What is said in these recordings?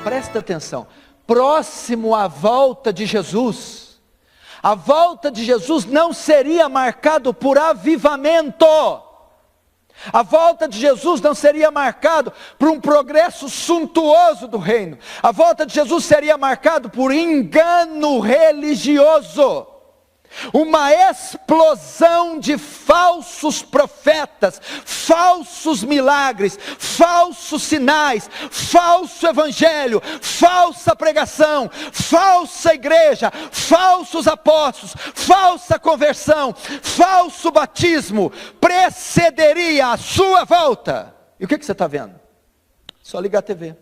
presta atenção, próximo à volta de Jesus, a volta de Jesus não seria marcado por avivamento. A volta de Jesus não seria marcado por um progresso suntuoso do reino. A volta de Jesus seria marcado por engano religioso. Uma explosão de falsos profetas, falsos milagres, falsos sinais, falso evangelho, falsa pregação, falsa igreja, falsos apóstolos, falsa conversão, falso batismo, precederia a sua volta. E o que você está vendo? Só ligar a TV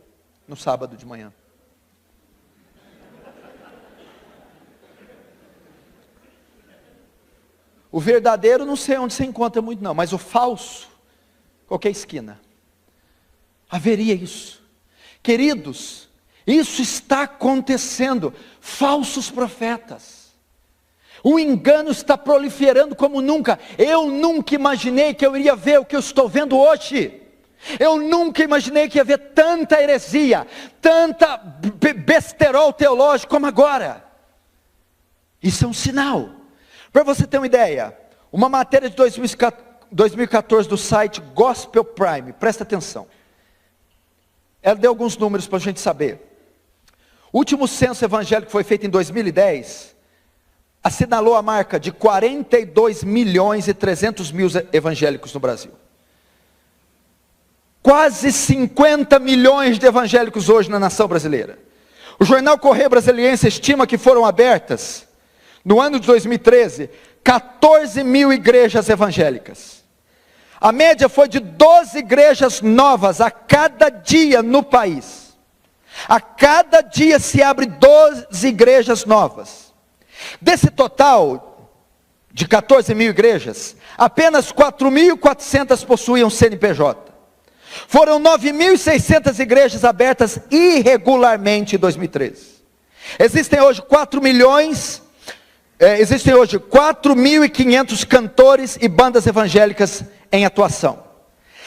no sábado de manhã. O verdadeiro não sei onde você encontra muito não, mas o falso, qualquer esquina. Haveria isso. Queridos, isso está acontecendo. Falsos profetas. O engano está proliferando como nunca. Eu nunca imaginei que eu iria ver o que eu estou vendo hoje. Eu nunca imaginei que ia ver tanta heresia, tanta besterol teológico como agora. Isso é um sinal. Para você ter uma ideia, uma matéria de 2014 do site Gospel Prime, presta atenção. Ela deu alguns números para a gente saber. O último censo evangélico que foi feito em 2010, assinalou a marca de 42 milhões e 300 mil evangélicos no Brasil. Quase 50 milhões de evangélicos hoje na nação brasileira. O jornal Correio Brasiliense estima que foram abertas, no ano de 2013, 14 mil igrejas evangélicas. A média foi de 12 igrejas novas a cada dia no país. A cada dia se abre 12 igrejas novas. Desse total de 14 mil igrejas, apenas 4.400 possuíam CNPJ. Foram 9.600 igrejas abertas irregularmente em 2013. Existem hoje 4.500 cantores e bandas evangélicas em atuação.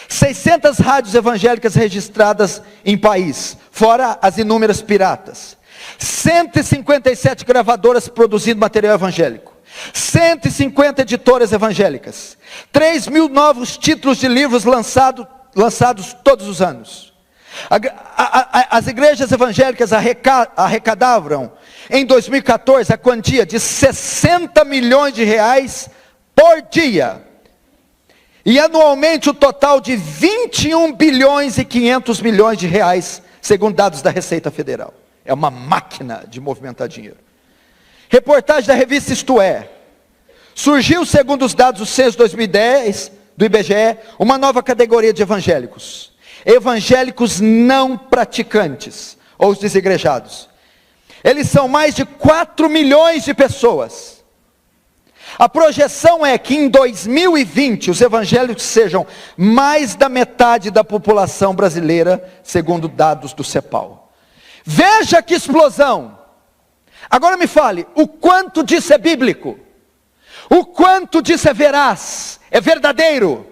600 rádios evangélicas registradas em país, fora as inúmeras piratas. 157 gravadoras produzindo material evangélico. 150 editoras evangélicas. 3.000 novos títulos de livros lançados todos os anos. As igrejas evangélicas arrecadavam em 2014 a quantia de 60 milhões de reais por dia. E anualmente o total de 21 bilhões e 500 milhões de reais, segundo dados da Receita Federal. É uma máquina de movimentar dinheiro. Reportagem da revista Isto É. Surgiu, segundo os dados do censo 2010, do IBGE, uma nova categoria de evangélicos. Evangélicos não praticantes, ou os desigrejados. Eles são mais de 4 milhões de pessoas. A projeção é que em 2020 os evangélicos sejam mais da metade da população brasileira, segundo dados do CEPAL. Veja que explosão! Agora me fale, o quanto disso é bíblico? O quanto disso é veraz? É verdadeiro?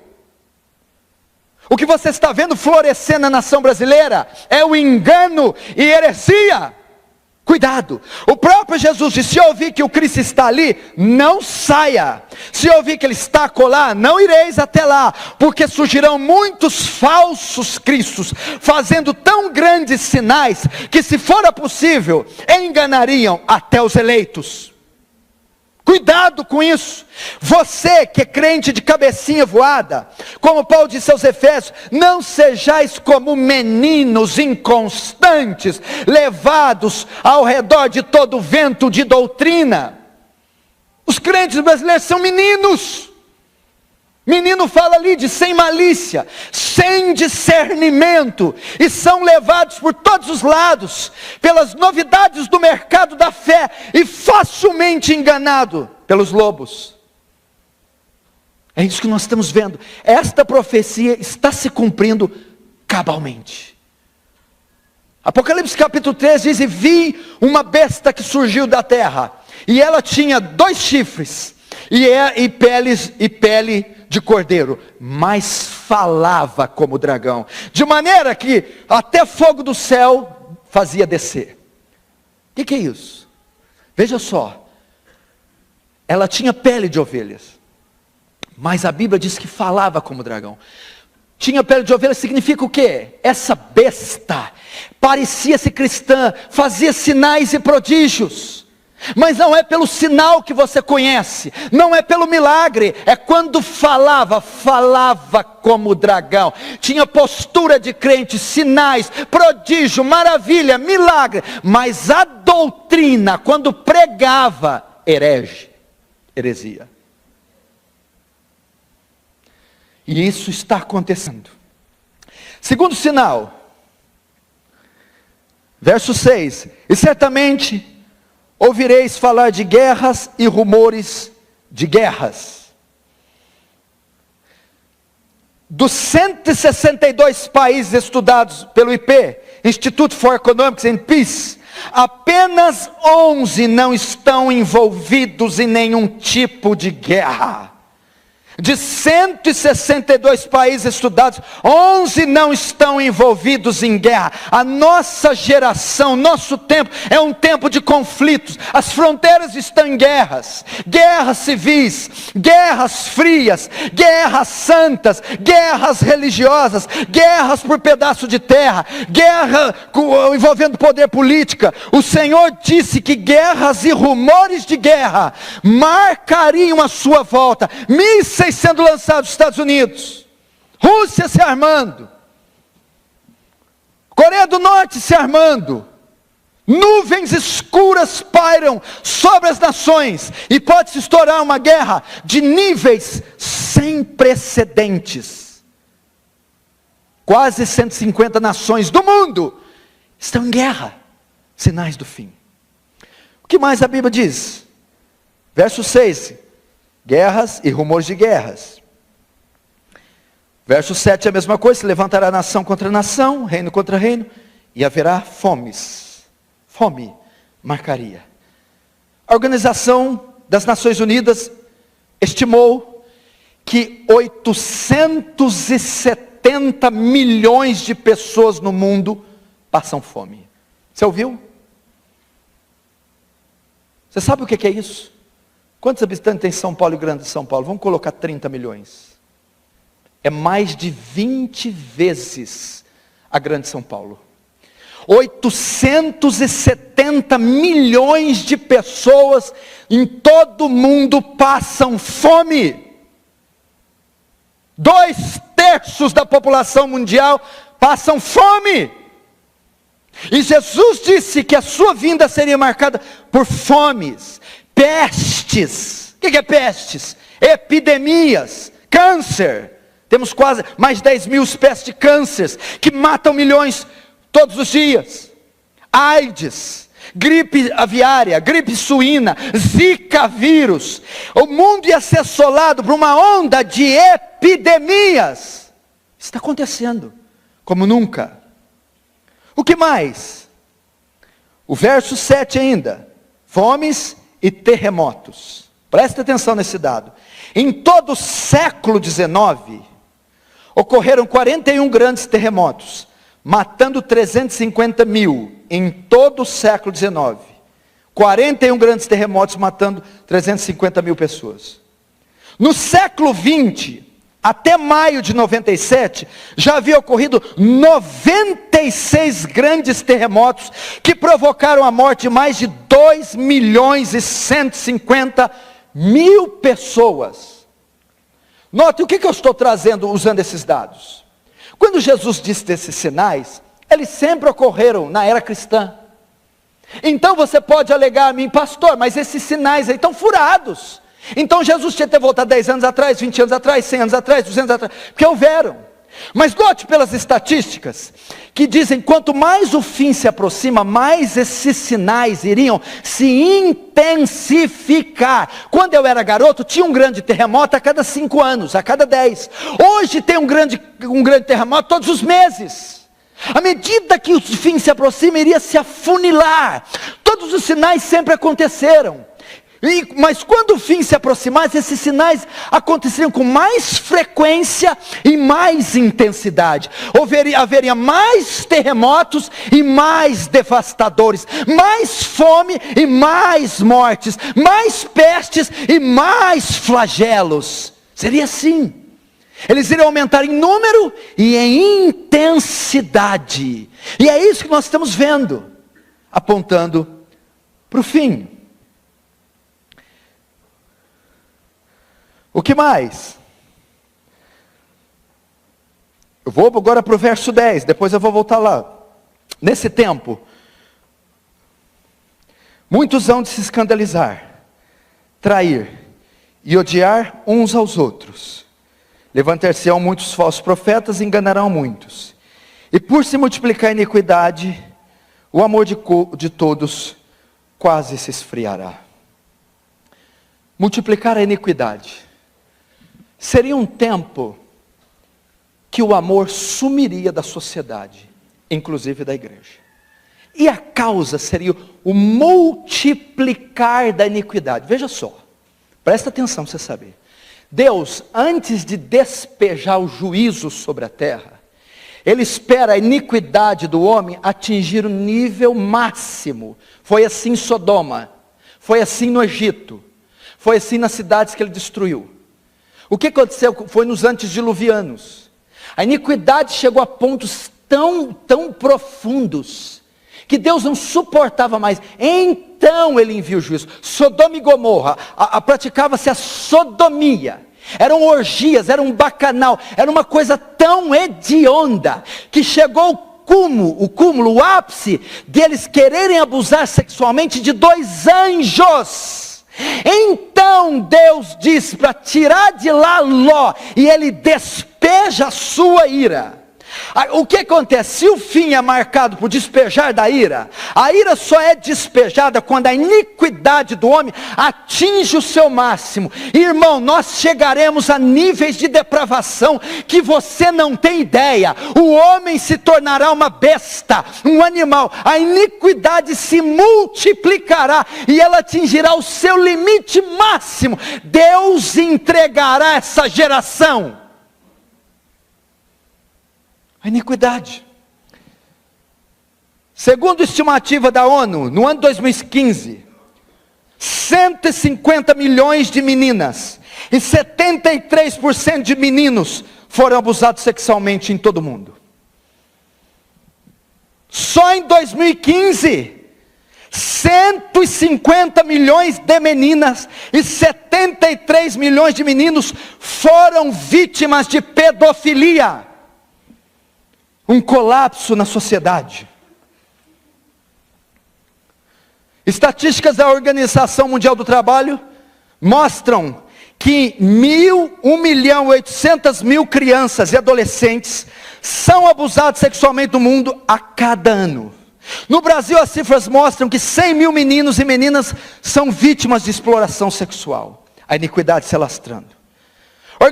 O que você está vendo florescer na nação brasileira é o engano e heresia. Cuidado, o próprio Jesus disse, se ouvir que o Cristo está ali, não saia. Se ouvir que ele está acolá, não ireis até lá, porque surgirão muitos falsos cristos, fazendo tão grandes sinais, que se fora possível, enganariam até os eleitos. Cuidado com isso. Você que é crente de cabecinha voada, como Paulo disse aos Efésios, não sejais como meninos inconstantes, levados ao redor de todo vento de doutrina. Os crentes brasileiros são meninos. Menino fala ali de sem malícia, sem discernimento, e são levados por todos os lados, pelas novidades do mercado da fé, e facilmente enganado pelos lobos. É isso que nós estamos vendo. Esta profecia está se cumprindo cabalmente. Apocalipse capítulo 3 diz, e vi uma besta que surgiu da terra, e ela tinha 2 chifres, e pele de cordeiro, mas falava como dragão, de maneira que até fogo do céu fazia descer. O que é isso? Veja só, ela tinha pele de ovelhas, mas a Bíblia diz que falava como dragão. Tinha pele de ovelha significa o quê? Essa besta parecia-se cristã, fazia sinais e prodígios, mas não é pelo sinal que você conhece, não é pelo milagre, é quando falava como dragão, tinha postura de crente, sinais, prodígio, maravilha, milagre, mas a doutrina, quando pregava, heresia. E isso está acontecendo. Segundo sinal, verso 6, e certamente ouvireis falar de guerras e rumores de guerras. Dos 162 países estudados pelo IP, Institute for Economics and Peace, apenas 11 não estão envolvidos em nenhum tipo de guerra. De 162 países estudados, 11 não estão envolvidos em guerra. A nossa geração, nosso tempo, é um tempo de conflitos. As fronteiras estão em guerras. Guerras civis, guerras frias, guerras santas, guerras religiosas, guerras por pedaço de terra, guerra envolvendo poder política. O Senhor disse que guerras e rumores de guerra marcariam a sua volta. Mísseis sendo lançados nos Estados Unidos, Rússia se armando, Coreia do Norte se armando, nuvens escuras pairam sobre as nações, e pode se estourar uma guerra de níveis sem precedentes. Quase 150 nações do mundo estão em guerra, sinais do fim. O que mais a Bíblia diz? Verso 6, guerras e rumores de guerras. Verso 7 é a mesma coisa, se levantará nação contra nação, reino contra reino, e haverá fomes. Fome marcaria. A Organização das Nações Unidas estimou que 870 milhões de pessoas no mundo passam fome. Você ouviu? Você sabe o que é isso? Quantos habitantes tem São Paulo e Grande São Paulo? Vamos colocar 30 milhões. É mais de 20 vezes a Grande São Paulo. 870 milhões de pessoas em todo o mundo passam fome. 2/3 da população mundial passam fome. E Jesus disse que a sua vinda seria marcada por fomes, pestes. O que é pestes? Epidemias, câncer. Temos quase mais de 10 mil espécies de cânceres que matam milhões todos os dias. AIDS, gripe aviária, gripe suína, zika vírus. O mundo ia ser assolado por uma onda de epidemias. Está acontecendo como nunca. O que mais? O verso 7 ainda. Fomes e terremotos. Presta atenção nesse dado. Em todo o século XIX, ocorreram 41 grandes terremotos, matando 350 mil em todo o século XIX. 41 grandes terremotos matando 350 mil pessoas. No século XX, até maio de 97, já havia ocorrido 96 grandes terremotos que provocaram a morte de mais de 2.150.000 pessoas. Note o que eu estou trazendo usando esses dados. Quando Jesus disse desses sinais, eles sempre ocorreram na era cristã. Então você pode alegar a mim, pastor, mas esses sinais aí estão furados. Então Jesus tinha que ter voltado 10 anos atrás, 20 anos atrás, 100 anos atrás, 200 anos atrás, porque houveram. Mas note pelas estatísticas, que dizem, quanto mais o fim se aproxima, mais esses sinais iriam se intensificar. Quando eu era garoto, tinha um grande terremoto a cada 5 anos, a cada 10. Hoje tem um grande terremoto todos os meses. À medida que o fim se aproxima, iria se afunilar. Todos os sinais sempre aconteceram. Mas quando o fim se aproximasse, esses sinais aconteceriam com mais frequência e mais intensidade. Haveria mais terremotos e mais devastadores, mais fome e mais mortes, mais pestes e mais flagelos. Seria assim. Eles iriam aumentar em número e em intensidade. E é isso que nós estamos vendo, apontando para o fim. O que mais? Eu vou agora para o verso 10, depois eu vou voltar lá. Nesse tempo, muitos hão de se escandalizar, trair e odiar uns aos outros. Levantar-se-ão muitos falsos profetas e enganarão muitos. E por se multiplicar a iniquidade, o amor de todos quase se esfriará. Multiplicar a iniquidade. Seria um tempo que o amor sumiria da sociedade, inclusive da igreja. E a causa seria o multiplicar da iniquidade. Veja só, presta atenção para você saber. Deus, antes de despejar o juízo sobre a terra, Ele espera a iniquidade do homem atingir o nível máximo. Foi assim em Sodoma, foi assim no Egito, foi assim nas cidades que Ele destruiu. O que aconteceu foi nos antediluvianos. A iniquidade chegou a pontos tão profundos, que Deus não suportava mais. Então Ele envia o juízo. Sodoma e Gomorra, praticava-se a sodomia. Eram orgias, era um bacanal, era uma coisa tão hedionda, que chegou o cúmulo, o ápice, deles quererem abusar sexualmente de 2 anjos. Então Deus diz para tirar de lá Ló, e Ele despeja a sua ira. O que acontece? Se o fim é marcado por despejar da ira, a ira só é despejada quando a iniquidade do homem atinge o seu máximo. Irmão, nós chegaremos a níveis de depravação que você não tem ideia. O homem se tornará uma besta, um animal. A iniquidade se multiplicará e ela atingirá o seu limite máximo. Deus entregará essa geração a iniquidade. Segundo a estimativa da ONU, no ano 2015, 150 milhões de meninas e 73% de meninos foram abusados sexualmente em todo o mundo. Só em 2015, 150 milhões de meninas e 73 milhões de meninos foram vítimas de pedofilia. Um colapso na sociedade. Estatísticas da Organização Mundial do Trabalho mostram que 1.800.000 crianças e adolescentes são abusados sexualmente no mundo a cada ano. No Brasil, as cifras mostram que 100 mil meninos e meninas são vítimas de exploração sexual. A iniquidade se alastrando. A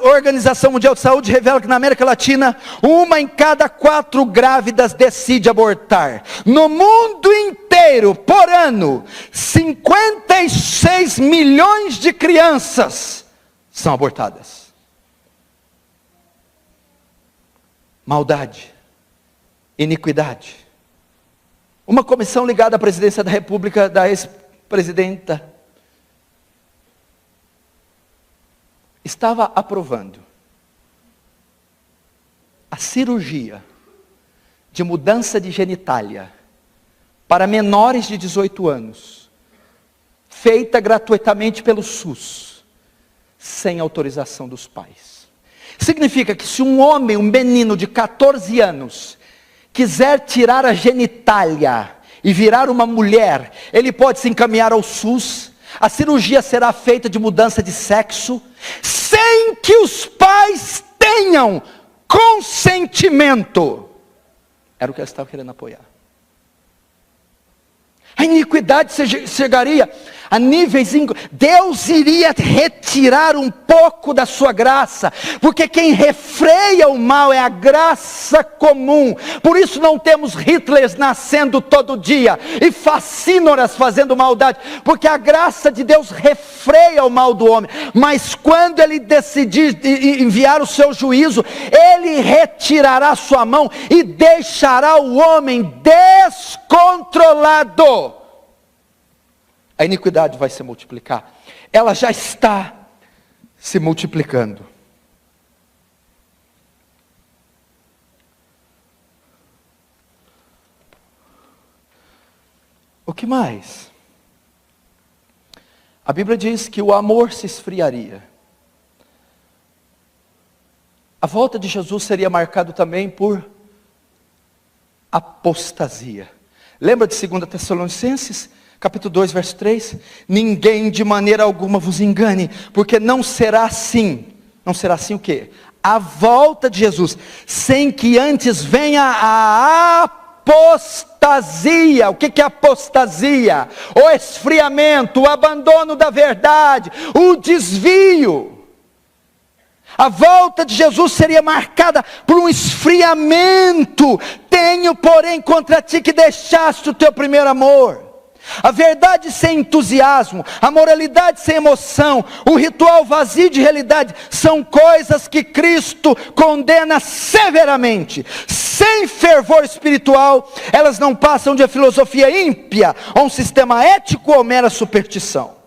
Organização Mundial de Saúde revela que na América Latina, 1 em cada 4 grávidas decide abortar. No mundo inteiro, por ano, 56 milhões de crianças são abortadas. Maldade, iniquidade. Uma comissão ligada à presidência da República, da ex-presidenta, estava aprovando a cirurgia de mudança de genitália para menores de 18 anos, feita gratuitamente pelo SUS, sem autorização dos pais. Significa que se um homem, um menino de 14 anos, quiser tirar a genitália e virar uma mulher, ele pode se encaminhar ao SUS. A cirurgia será feita de mudança de sexo, sem que os pais tenham consentimento. Era o que eles estavam querendo apoiar. A iniquidade chegaria a níveis, Deus iria retirar um pouco da sua graça, porque quem refreia o mal é a graça comum. Por isso não temos Hitlers nascendo todo dia, e facínoras fazendo maldade, porque a graça de Deus refreia o mal do homem. Mas quando Ele decidir enviar o seu juízo, Ele retirará a sua mão, e deixará o homem descontrolado. A iniquidade vai se multiplicar. Ela já está se multiplicando. O que mais? A Bíblia diz que o amor se esfriaria. A volta de Jesus seria marcado também por apostasia. Lembra de 2 Tessalonicenses? Capítulo 2, verso 3, ninguém de maneira alguma vos engane, porque não será assim o quê? A volta de Jesus, sem que antes venha a apostasia. O que é apostasia? O esfriamento, o abandono da verdade, o desvio. A volta de Jesus seria marcada por um esfriamento. Tenho, porém, contra ti que deixaste o teu primeiro amor. A verdade sem entusiasmo, a moralidade sem emoção, o ritual vazio de realidade, são coisas que Cristo condena severamente. Sem fervor espiritual, elas não passam de filosofia ímpia, ou um sistema ético ou mera superstição.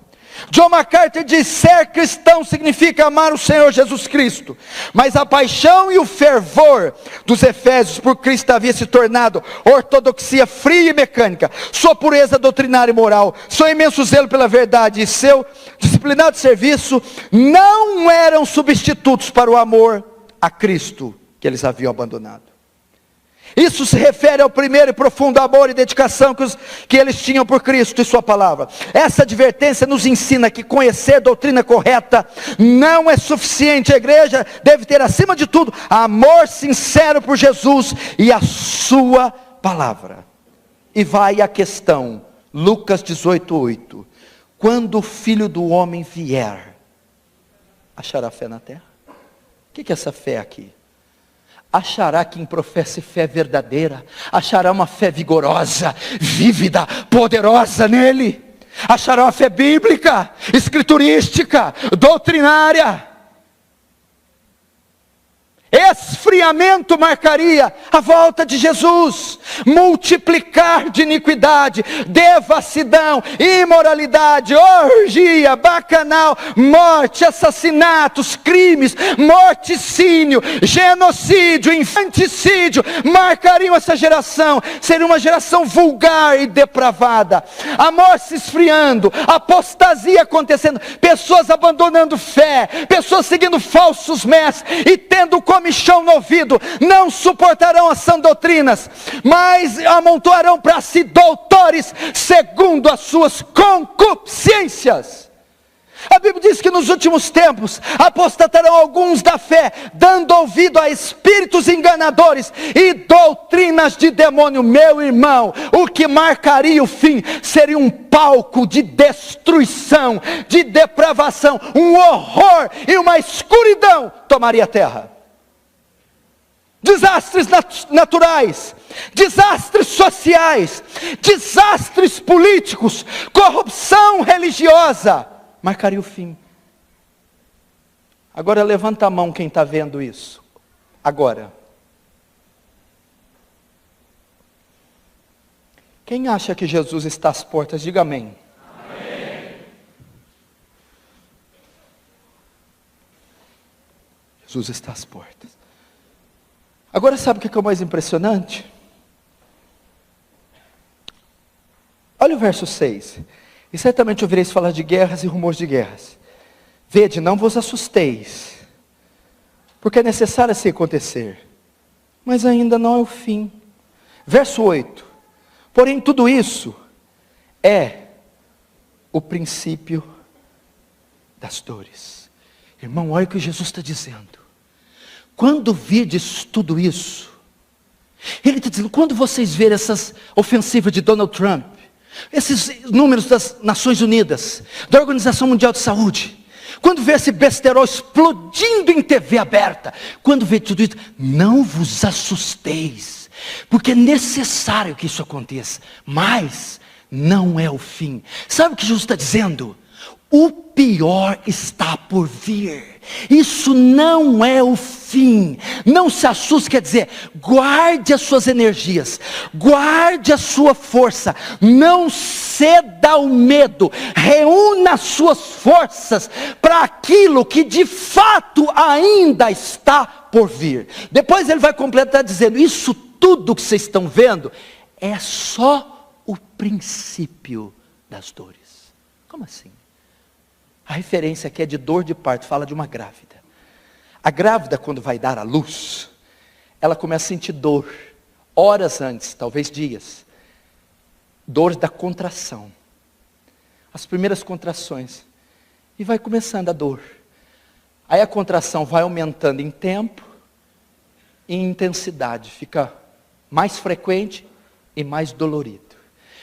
John MacArthur diz: ser cristão significa amar o Senhor Jesus Cristo, mas a paixão e o fervor dos Efésios por Cristo havia se tornado ortodoxia fria e mecânica. Sua pureza doutrinária e moral, seu imenso zelo pela verdade e seu disciplinado serviço não eram substitutos para o amor a Cristo que eles haviam abandonado. Isso se refere ao primeiro e profundo amor e dedicação que eles tinham por Cristo e sua palavra. Essa advertência nos ensina que conhecer a doutrina correta não é suficiente. A igreja deve ter, acima de tudo, amor sincero por Jesus e a sua palavra. E vai a questão, Lucas 18:8. Quando o Filho do Homem vier, achará fé na terra? O que é essa fé aqui? Achará quem professe fé verdadeira, achará uma fé vigorosa, vívida, poderosa nele, achará uma fé bíblica, escriturística, doutrinária. Esfriamento marcaria a volta de Jesus, multiplicar de iniquidade, devassidão, imoralidade, orgia, bacanal, morte, assassinatos, crimes, morticínio, genocídio, infanticídio, marcariam essa geração. Seria uma geração vulgar e depravada, amor se esfriando, apostasia acontecendo, pessoas abandonando fé, pessoas seguindo falsos mestres e tendo comichão no ouvido, não suportarão as sãs doutrinas, mas amontoarão para si doutores segundo as suas concupiscências. A Bíblia diz que nos últimos tempos apostatarão alguns da fé, dando ouvido a espíritos enganadores e doutrinas de demônio. Meu irmão, o que marcaria o fim seria um palco de destruição, de depravação, um horror e uma escuridão tomaria a terra. Desastres naturais, desastres sociais, desastres políticos, corrupção religiosa, marcaria o fim. Agora levanta a mão quem está vendo isso. Agora. Quem acha que Jesus está às portas, diga amém. Amém. Jesus está às portas. Agora sabe o que é o mais impressionante? Olha o verso 6. E certamente ouvireis falar de guerras e rumores de guerras. Vede, não vos assusteis, porque é necessário assim acontecer, mas ainda não é o fim. Verso 8. Porém tudo isso é o princípio das dores. Irmão, olha o que Jesus está dizendo. Quando virdes tudo isso, ele está dizendo, quando vocês verem essas ofensivas de Donald Trump, Esses números das Nações Unidas, da Organização Mundial de Saúde, quando vê esse besterol explodindo em TV aberta, quando vê tudo isso, não vos assusteis, porque é necessário que isso aconteça, mas não é o fim. Sabe o que Jesus está dizendo? O pior está por vir. Isso não é o fim. Não se assuste, quer dizer, guarde as suas energias, guarde a sua força, não ceda ao medo, reúna as suas forças para aquilo que de fato ainda está por vir. Depois ele vai completar dizendo, isso tudo que vocês estão vendo é só o princípio das dores. Como assim? A referência aqui é de dor de parto, fala de uma grávida. A grávida, quando vai dar à luz, ela começa a sentir dor, horas antes, talvez dias. Dor da contração. As primeiras contrações. E vai começando a dor. Aí a contração vai aumentando em tempo e em intensidade. Fica mais frequente e mais dolorido.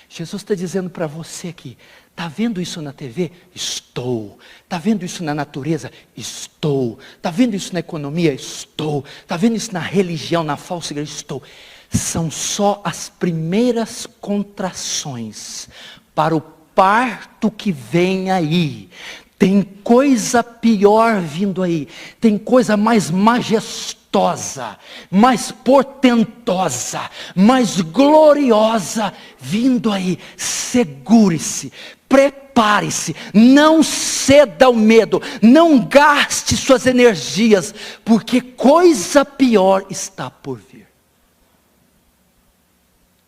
Jesus está dizendo para você aqui, está vendo isso na TV? Estou. Está vendo isso na natureza? Estou. Está vendo isso na economia? Estou. Está vendo isso na religião, na falsa igreja? Estou. São só as primeiras contrações para o parto que vem aí. Tem coisa pior vindo aí. Tem coisa mais majestosa, mais portentosa, mais gloriosa vindo aí. Segure-se, prepare-se, não ceda ao medo, não gaste suas energias, porque coisa pior está por vir.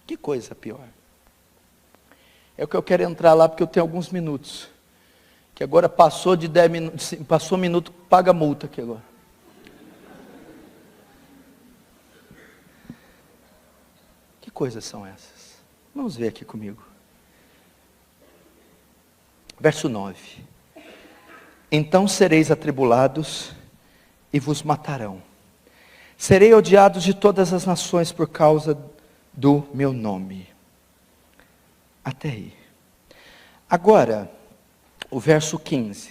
Que coisa pior? É o que eu quero entrar lá, porque eu tenho alguns minutos. Que agora passou de 10 minutos, passou um minuto, paga multa aqui agora. Que coisas são essas? Vamos ver aqui comigo. Verso 9. Então sereis atribulados e vos matarão. Serei odiados de todas as nações por causa do meu nome. Até aí. Agora, o verso 15.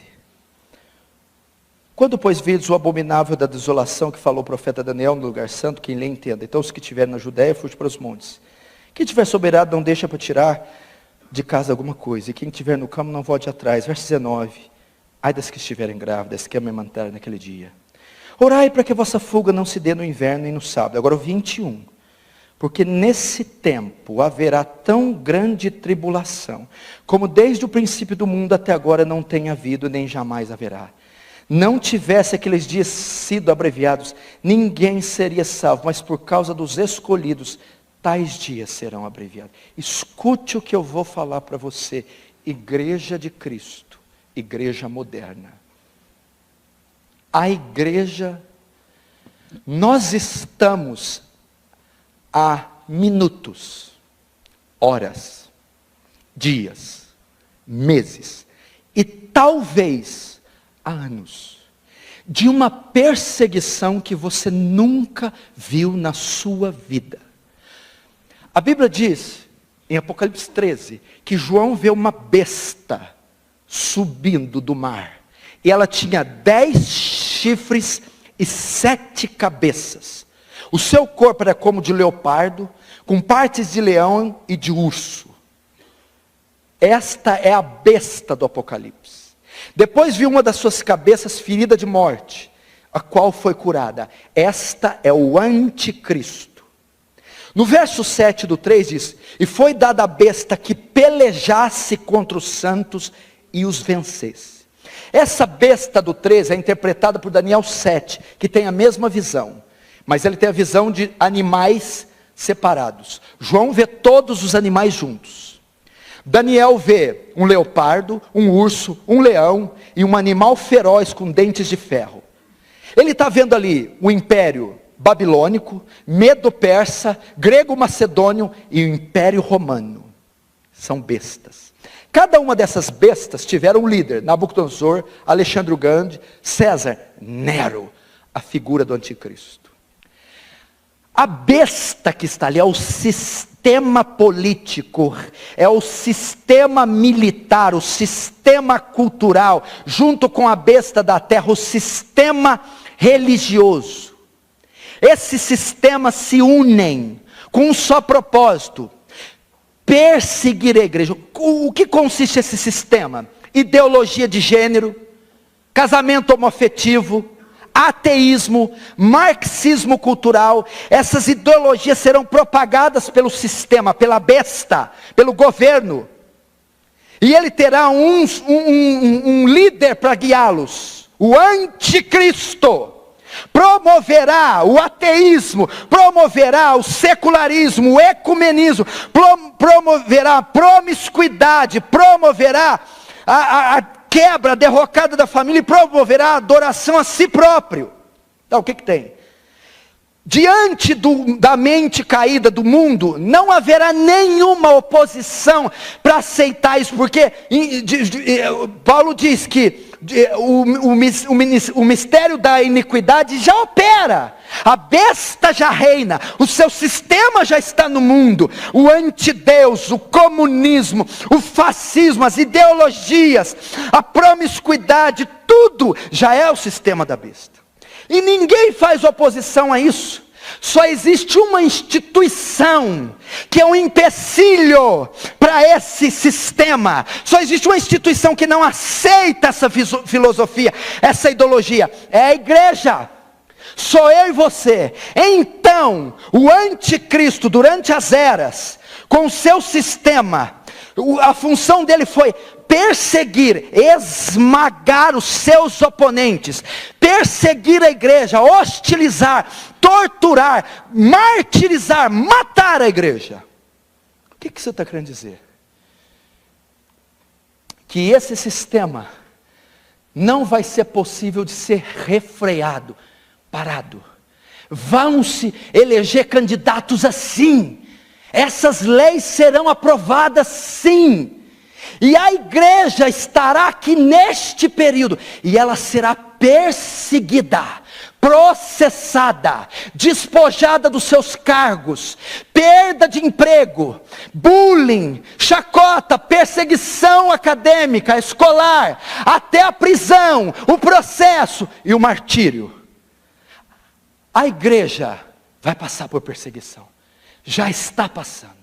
Quando, pois, vides o abominável da desolação que falou o profeta Daniel no lugar santo, quem lê entenda. Então os que estiverem na Judéia, fuge para os montes. Quem tiver soberano, não deixa para tirar de casa alguma coisa. E quem estiver no campo, não volte atrás. Verso 19. Ai das que estiverem grávidas, que amamentarem naquele dia. Orai para que a vossa fuga não se dê no inverno e no sábado. Agora o 21. Porque nesse tempo haverá tão grande tribulação, como desde o princípio do mundo até agora não tem havido, nem jamais haverá. Não tivesse aqueles dias sido abreviados, ninguém seria salvo, mas por causa dos escolhidos, tais dias serão abreviados. Escute o que eu vou falar para você, igreja de Cristo, igreja moderna. A igreja, nós estamos há minutos, horas, dias, meses e talvez anos de uma perseguição que você nunca viu na sua vida. A Bíblia diz, em Apocalipse 13, que João vê uma besta subindo do mar. E ela tinha 10 chifres e 7 cabeças. O seu corpo era como de leopardo, com partes de leão e de urso. Esta é a besta do Apocalipse. Depois vi uma das suas cabeças ferida de morte, a qual foi curada. Esta é o anticristo. No verso 7 do 3 diz, e foi dada a besta que pelejasse contra os santos e os vencesse. Essa besta do 13 é interpretada por Daniel 7, que tem a mesma visão. Mas ele tem a visão de animais separados. João vê todos os animais juntos. Daniel vê um leopardo, um urso, um leão e um animal feroz com dentes de ferro. Ele está vendo ali o império babilônico, medo-persa, grego-macedônio e o império romano. São bestas. Cada uma dessas bestas tiveram um líder. Nabucodonosor, Alexandre o Grande, César, Nero, a figura do anticristo. A besta que está ali é o sistema político, é o sistema militar, o sistema cultural, junto com a besta da terra, o sistema religioso. Esses sistemas se unem com um só propósito: perseguir a igreja. O que consiste esse sistema? Ideologia de gênero, casamento homoafetivo, ateísmo, marxismo cultural. Essas ideologias serão propagadas pelo sistema, pela besta, pelo governo. E ele terá um líder para guiá-los, o anticristo. Promoverá o ateísmo, promoverá o secularismo, o ecumenismo, promoverá a promiscuidade, promoverá a quebra, a derrocada da família, e promoverá a adoração a si próprio. Então o que tem? Diante da mente caída do mundo, não haverá nenhuma oposição para aceitar isso, porque Paulo diz que o mistério da iniquidade já opera, a besta já reina, o seu sistema já está no mundo, o antideus, o comunismo, o fascismo, as ideologias, a promiscuidade, tudo já é o sistema da besta. E ninguém faz oposição a isso. Só existe uma instituição que é um empecilho para esse sistema. Só existe uma instituição que não aceita essa filosofia, essa ideologia. É a igreja. Sou eu e você. Então, o anticristo, durante as eras, com o seu sistema, a função dele foi perseguir, esmagar os seus oponentes, perseguir a igreja, hostilizar, torturar, martirizar, matar a igreja. O que você está querendo dizer? Que esse sistema não vai ser possível de ser refreado, parado. Vão se eleger candidatos assim. Essas leis serão aprovadas sim. E a igreja estará aqui neste período, e ela será perseguida, processada, despojada dos seus cargos, perda de emprego, bullying, chacota, perseguição acadêmica, escolar, até a prisão, o processo e o martírio. A igreja vai passar por perseguição, já está passando.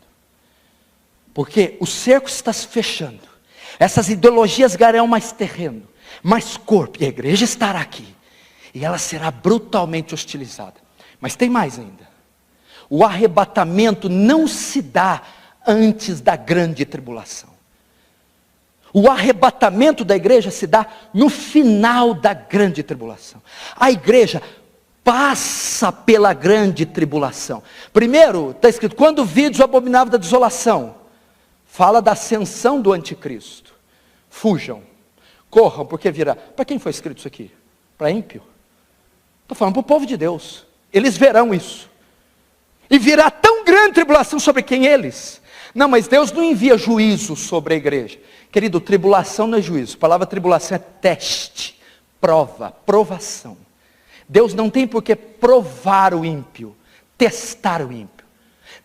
Porque o cerco está se fechando. Essas ideologias ganharão mais terreno, mais corpo. E a igreja estará aqui. E ela será brutalmente hostilizada. Mas tem mais ainda. O arrebatamento não se dá antes da grande tribulação. O arrebatamento da igreja se dá no final da grande tribulação. A igreja passa pela grande tribulação. Primeiro, está escrito, quando vides o abominável da desolação, fala da ascensão do anticristo. Fujam, corram, porque virá. Para quem foi escrito isso aqui? Para ímpio? Estou falando para o povo de Deus. Eles verão isso. E virá tão grande tribulação sobre quem eles? Não, mas Deus não envia juízo sobre a igreja. Querido, tribulação não é juízo. A palavra tribulação é teste, prova, provação. Deus não tem por que provar o ímpio, testar o ímpio.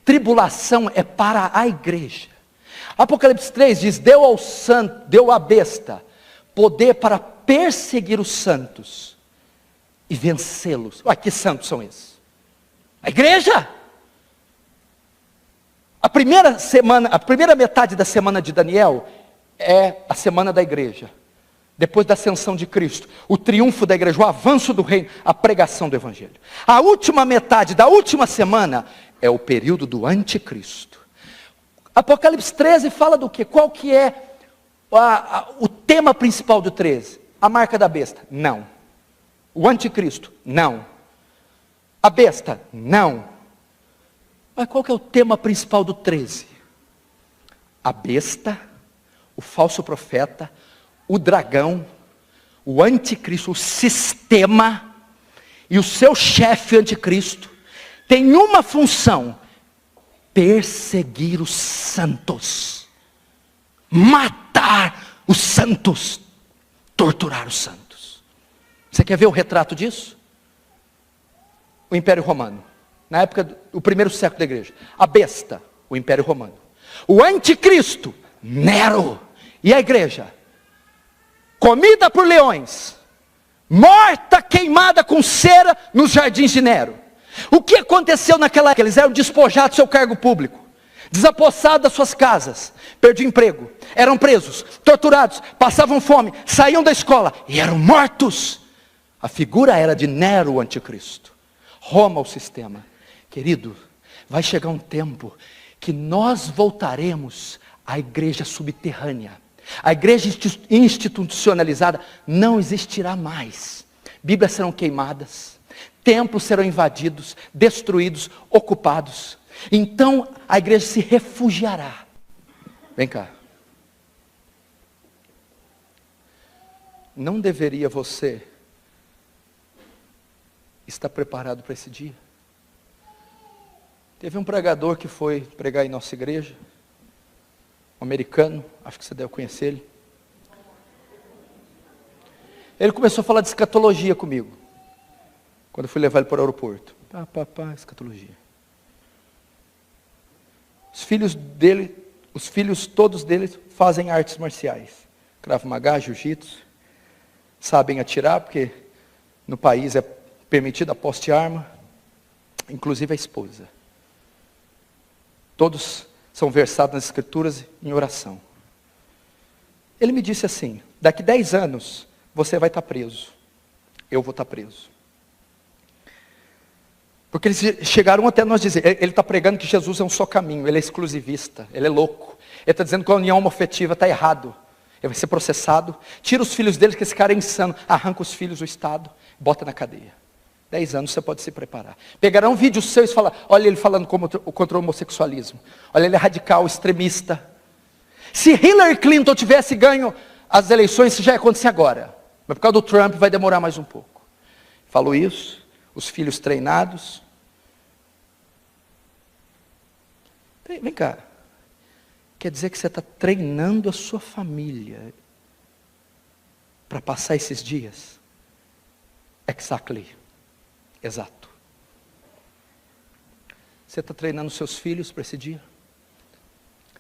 Tribulação é para a igreja. Apocalipse 3 diz, deu à besta poder para perseguir os santos e vencê-los. Ué, que santos são esses? A igreja. A primeira metade da semana de Daniel é a semana da igreja. Depois da ascensão de Cristo, o triunfo da igreja, o avanço do reino, a pregação do evangelho. A última metade da última semana é o período do anticristo. Apocalipse 13 fala do quê? Qual que é o tema principal do 13? A marca da besta? Não. O anticristo? Não. A besta? Não. Mas qual que é o tema principal do 13? A besta, o falso profeta, o dragão, o anticristo, o sistema e o seu chefe anticristo tem uma função: perseguir os santos, matar os santos, torturar os santos. Você quer ver o retrato disso? O Império Romano, na época do primeiro século da igreja. A besta, o Império Romano. O anticristo, Nero. E a igreja? Comida por leões. Morta, queimada com cera nos jardins de Nero. O que aconteceu naquela época? Eles eram despojados do seu cargo público, desapossados das suas casas, perdiam emprego, eram presos, torturados, passavam fome, saíam da escola e eram mortos. A figura era de Nero, o anticristo. Roma, o sistema. Querido, vai chegar um tempo que nós voltaremos à igreja subterrânea. A igreja institucionalizada não existirá mais. Bíblias serão queimadas, templos serão invadidos, destruídos, ocupados. Então a igreja se refugiará. Vem cá. Não deveria você estar preparado para esse dia? Teve um pregador que foi pregar em nossa igreja, um americano, acho que você deve conhecer ele. Ele começou a falar de escatologia comigo, quando eu fui levar ele para o aeroporto. Escatologia. Os filhos todos deles fazem artes marciais. Krav Maga, Jiu-Jitsu. Sabem atirar, porque no país é permitido a posse de arma. Inclusive a esposa. Todos são versados nas escrituras em oração. Ele me disse assim: daqui 10 anos, você vai estar preso. Eu vou estar preso. Porque eles chegaram até nós dizer, ele está pregando que Jesus é um só caminho, ele é exclusivista, ele é louco. Ele está dizendo que a união homoafetiva está errado. Ele vai ser processado, tira os filhos dele, que esse cara é insano, arranca os filhos do Estado, bota na cadeia. 10 anos você pode se preparar. Pegarão vídeos seus e falar, olha ele falando contra o homossexualismo. Olha ele é radical, extremista. Se Hillary Clinton tivesse ganho as eleições, isso já ia acontecer agora. Mas por causa do Trump vai demorar mais um pouco. Falou isso, os filhos treinados. Vem cá. Quer dizer que você está treinando a sua família para passar esses dias? Exactly. Exato. Você está treinando seus filhos para esse dia?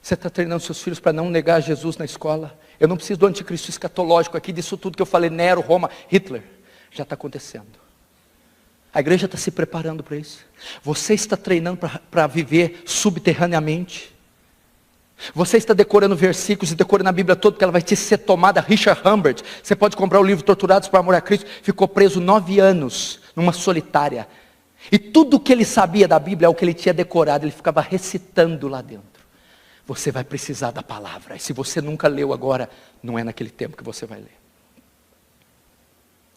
Você está treinando seus filhos para não negar Jesus na escola? Eu não preciso do anticristo escatológico aqui, disso tudo que eu falei, Nero, Roma, Hitler. Já está acontecendo. A igreja está se preparando para isso. Você está treinando para viver subterraneamente. Você está decorando versículos e decorando a Bíblia toda, porque ela vai te ser tomada. Richard Humbert, você pode comprar o livro Torturados por Amor a Cristo, ficou preso 9 anos, numa solitária. E tudo o que ele sabia da Bíblia é o que ele tinha decorado, ele ficava recitando lá dentro. Você vai precisar da palavra, e se você nunca leu agora, não é naquele tempo que você vai ler.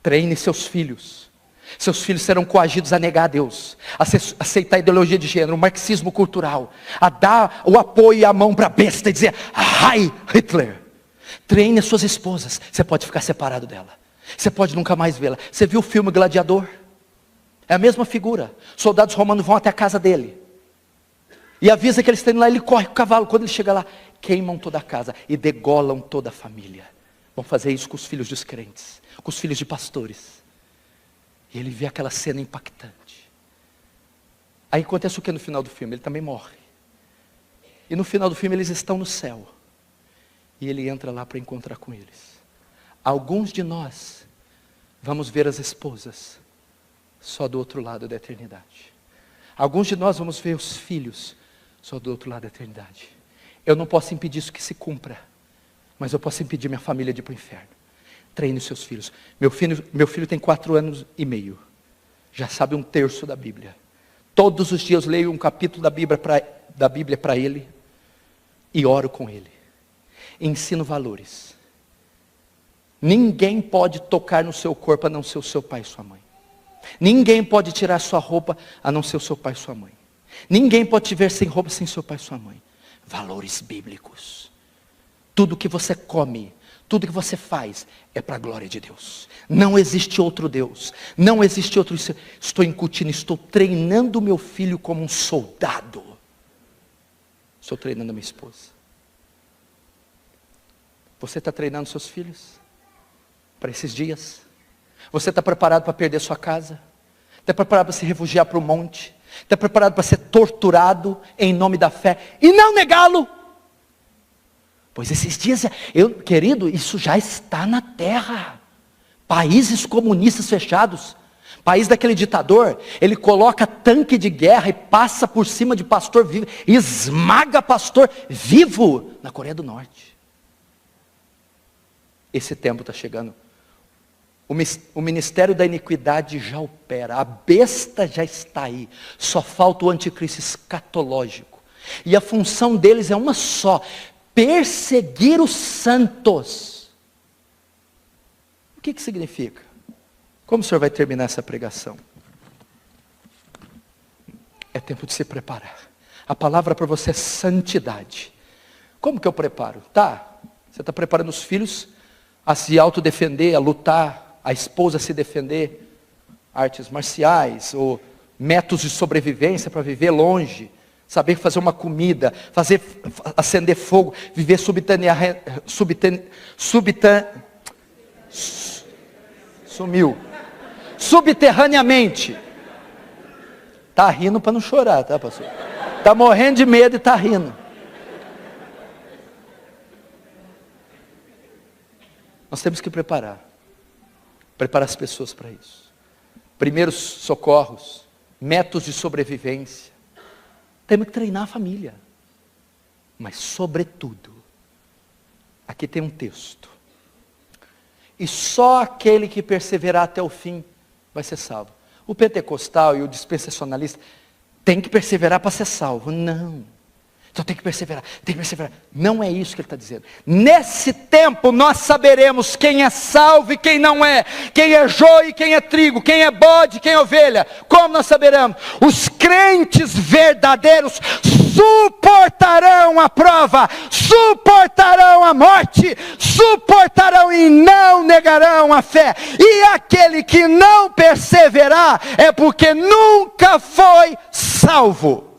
Treine seus filhos. Seus filhos serão coagidos a negar a Deus, a aceitar a ideologia de gênero, o marxismo cultural, a dar o apoio e a mão para a besta e dizer, ai Hitler. Treine as suas esposas, você pode ficar separado dela, você pode nunca mais vê-la. Você viu o filme Gladiador? É a mesma figura. Soldados romanos vão até a casa dele e avisa que eles estão indo lá, ele corre com o cavalo. Quando ele chega lá, queimam toda a casa e degolam toda a família. Vão fazer isso com os filhos dos crentes, com os filhos de pastores. E ele vê aquela cena impactante. Aí acontece o que no final do filme? Ele também morre. E no final do filme eles estão no céu. E ele entra lá para encontrar com eles. Alguns de nós vamos ver as esposas só do outro lado da eternidade. Alguns de nós vamos ver os filhos só do outro lado da eternidade. Eu não posso impedir isso que se cumpra, mas eu posso impedir minha família de ir para o inferno. Treine os seus filhos. Meu filho tem 4 anos e meio. Já sabe 1/3 da Bíblia. Todos os dias eu leio um capítulo da Bíblia para ele. E oro com ele. Ensino valores. Ninguém pode tocar no seu corpo a não ser o seu pai e sua mãe. Ninguém pode tirar sua roupa a não ser o seu pai e sua mãe. Ninguém pode te ver sem roupa sem seu pai e sua mãe. Valores bíblicos. Tudo que você come, tudo que você faz é para a glória de Deus. Não existe outro Deus. Não existe outro. Estou incutindo, estou treinando meu filho como um soldado. Estou treinando a minha esposa. Você está treinando seus filhos para esses dias? Você está preparado para perder sua casa? Está preparado para se refugiar para o monte? Está preparado para ser torturado em nome da fé e não negá-lo? Pois esses dias, querido, isso já está na terra. Países comunistas fechados. País daquele ditador, ele coloca tanque de guerra e passa por cima de pastor vivo, esmaga pastor vivo na Coreia do Norte. Esse tempo está chegando. O ministério da iniquidade já opera, a besta já está aí, só falta o anticristo escatológico. E a função deles é uma só: perseguir os santos. O que significa? Como o senhor vai terminar essa pregação? É tempo de se preparar. A palavra para você é santidade. Como que eu preparo? Você está preparando os filhos a se autodefender, a lutar, a esposa a se defender, artes marciais, ou métodos de sobrevivência para viver longe, saber fazer uma comida, acender fogo, viver subterraneamente. Está rindo para não chorar, tá, pastor? Está morrendo de medo e está rindo. Nós temos que preparar as pessoas para isso. Primeiros socorros, métodos de sobrevivência. Temos que treinar a família. Mas sobretudo, aqui tem um texto. E só aquele que perseverar até o fim vai ser salvo. O pentecostal e o dispensacionalista tem que perseverar para ser salvo. Não. Então tem que perseverar. Não é isso que ele está dizendo. Nesse tempo nós saberemos quem é salvo e quem não é. Quem é joio e quem é trigo. Quem é bode e quem é ovelha. Como nós saberemos? Os crentes verdadeiros suportarão a prova, suportarão a morte, suportarão e não negarão a fé. E aquele que não perseverar é porque nunca foi salvo.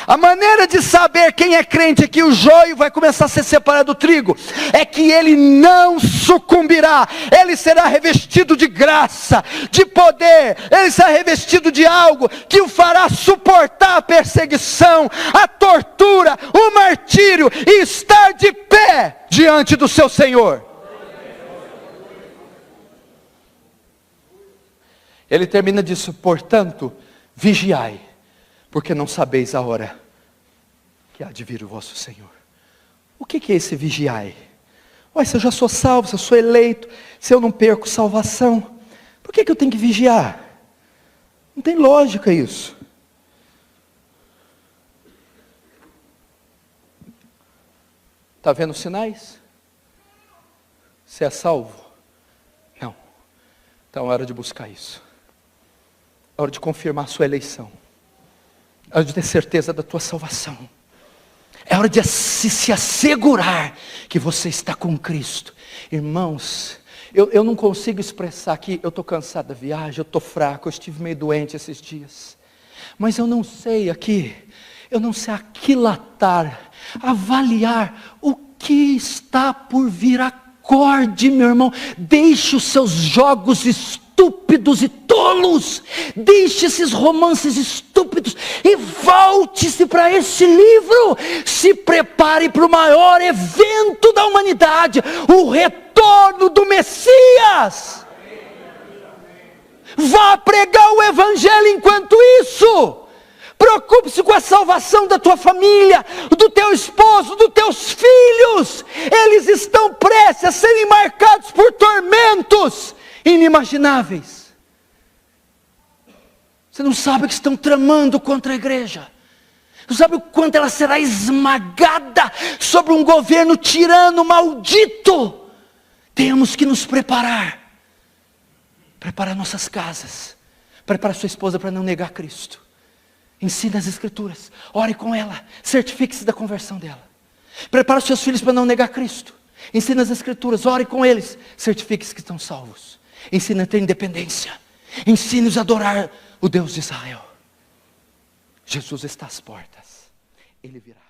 A maneira de saber quem é crente é que o joio vai começar a ser separado do trigo, é que ele não sucumbirá, ele será revestido de graça, de poder, ele será revestido de algo que o fará suportar a perseguição, a tortura, o martírio e estar de pé diante do seu Senhor. Ele termina disso: portanto, vigiai, porque não sabeis a hora que há de vir o vosso Senhor. O que é esse vigiai? Se eu já sou salvo, se eu sou eleito, se eu não perco salvação, por que eu tenho que vigiar? Não tem lógica isso. Está vendo os sinais? Você é salvo? Não. Então é hora de buscar isso. É hora de confirmar a sua eleição. É hora de ter certeza da tua salvação. É hora de se assegurar que você está com Cristo. Irmãos, eu não consigo expressar aqui, eu estou cansado da viagem, eu estou fraco, eu estive meio doente esses dias. Mas eu não sei aquilatar, avaliar o que está por vir. Acorde, meu irmão, deixe os seus jogos estúpidos e tolos, deixe esses romances estúpidos e volte-se para esse livro. Se prepare para o maior evento da humanidade, o retorno do Messias. Vá pregar o evangelho enquanto isso. Preocupe-se com a salvação da tua família, do teu esposo, dos teus filhos. Eles estão prestes a serem marcados por tormentos inimagináveis. Você não sabe o que estão tramando contra a igreja. Não sabe o quanto ela será esmagada sobre um governo tirano, maldito. Temos que nos preparar nossas casas, preparar sua esposa para não negar Cristo. Ensine as escrituras, ore com ela, certifique-se da conversão dela. Prepare os seus filhos para não negar Cristo. Ensine as escrituras, ore com eles, certifique-se que estão salvos. Ensine a ter independência. Ensine-os a adorar o Deus de Israel. Jesus está às portas, Ele virá.